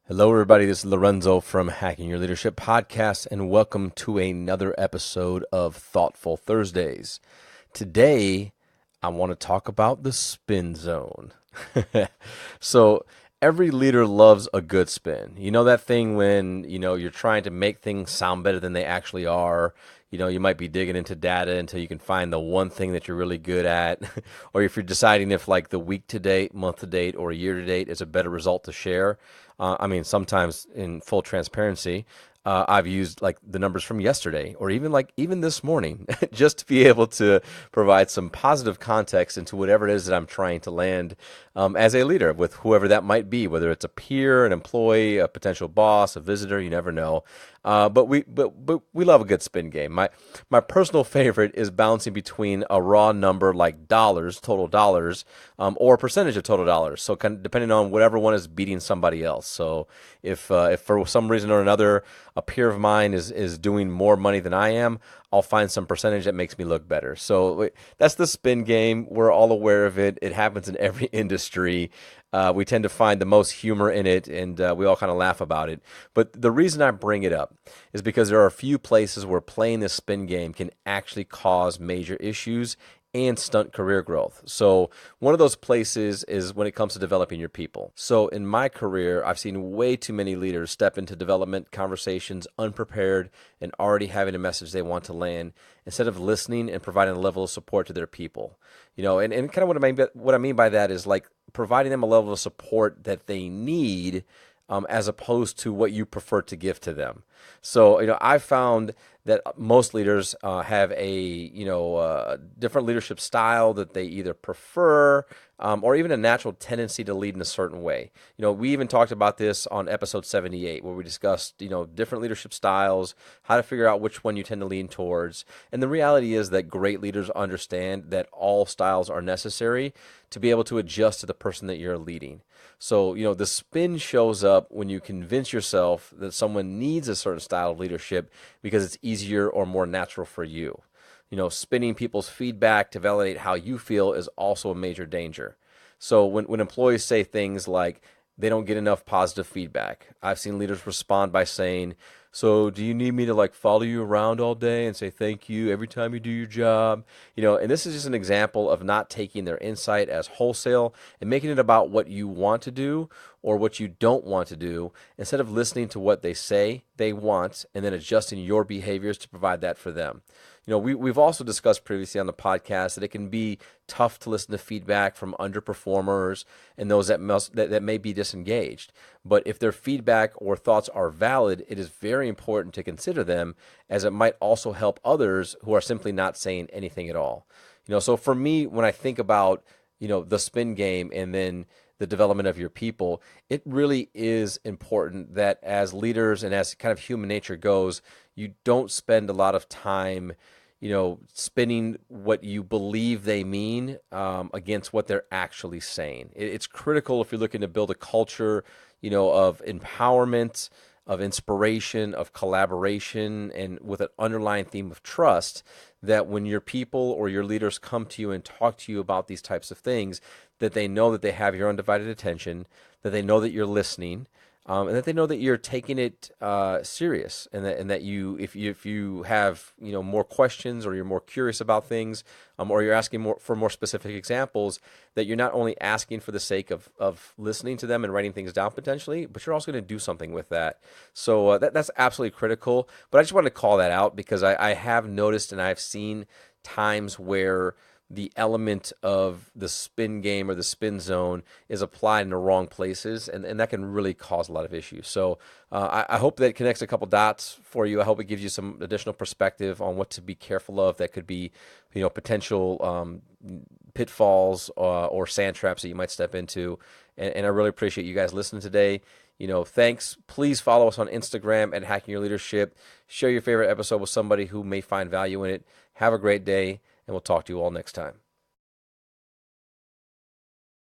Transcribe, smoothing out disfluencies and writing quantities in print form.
Hello, everybody. This is Lorenzo from Hacking Your Leadership Podcast, and welcome to another episode of Thoughtful Thursdays. Today, I want to talk about the spin zone. So, every leader loves a good spin. You know that thing when, you're trying to make things sound better than they actually are. You might be digging into data until you can find the one thing that you're really good at. Or if you're deciding if like the week to date, month to date, or year to date is a better result to share. Sometimes in full transparency, I've used like the numbers from yesterday or even this morning just to be able to provide some positive context into whatever it is that I'm trying to land as a leader with whoever that might be, whether it's a peer, an employee, a potential boss, a visitor, you never know. But we love a good spin game. My personal favorite is bouncing between a raw number like dollars, total dollars, or a percentage of total dollars. So kind of depending on whatever one is beating somebody else. So if for some reason or another a peer of mine is doing more money than I am, I'll find some percentage that makes me look better. So that's the spin game. We're all aware of it. It happens in every industry. We tend to find the most humor in it, and we all kind of laugh about it. But the reason I bring it up is because there are a few places where playing this spin game can actually cause major issues and stunt career growth. So one of those places is when it comes to developing your people. So in my career, I've seen way too many leaders step into development conversations unprepared and already having a message they want to land instead of listening and providing a level of support to their people. And kind of what I mean by that is like providing them a level of support that they need as opposed to what you prefer to give to them. So, I've found that most leaders have a different leadership style that they either prefer or even a natural tendency to lead in a certain way. We even talked about this on episode 78 where we discussed, different leadership styles, how to figure out which one you tend to lean towards. And the reality is that great leaders understand that all styles are necessary to be able to adjust to the person that you're leading. So, the spin shows up when you convince yourself that someone needs a certain style of leadership because it's easier or more natural for you. Spinning people's feedback to validate how you feel is also a major danger. So when employees say things like they don't get enough positive feedback, I've seen leaders respond by saying, so do you need me to like follow you around all day and say thank you every time you do your job? And this is just an example of not taking their insight as wholesale and making it about what you want to do or what you don't want to do instead of listening to what they say they want and then adjusting your behaviors to provide that for them. We've also discussed previously on the podcast that it can be tough to listen to feedback from underperformers and those that may be disengaged. But if their feedback or thoughts are valid, it is very important to consider them as it might also help others who are simply not saying anything at all. So for me, when I think about, the spin game and then the development of your people, it really is important that as leaders and as kind of human nature goes, you don't spend a lot of time spinning what you believe they mean against what they're actually saying. It's critical if you're looking to build a culture, of empowerment, of inspiration, of collaboration, and with an underlying theme of trust, that when your people or your leaders come to you and talk to you about these types of things, that they know that they have your undivided attention, that they know that you're listening, and that they know that you're taking it serious, and that you, if you have more questions or you're more curious about things, or you're asking for more specific examples, that you're not only asking for the sake of listening to them and writing things down potentially, but you're also going to do something with that. So that's absolutely critical. But I just wanted to call that out because I have noticed and I've seen times where the element of the spin game or the spin zone is applied in the wrong places, and that can really cause a lot of issues. So I hope that connects a couple dots for you. I hope it gives you some additional perspective on what to be careful of that could be, potential pitfalls or sand traps that you might step into. And I really appreciate you guys listening today. Thanks. Please follow us on Instagram at Hacking Your Leadership. Share your favorite episode with somebody who may find value in it. Have a great day, and we'll talk to you all next time.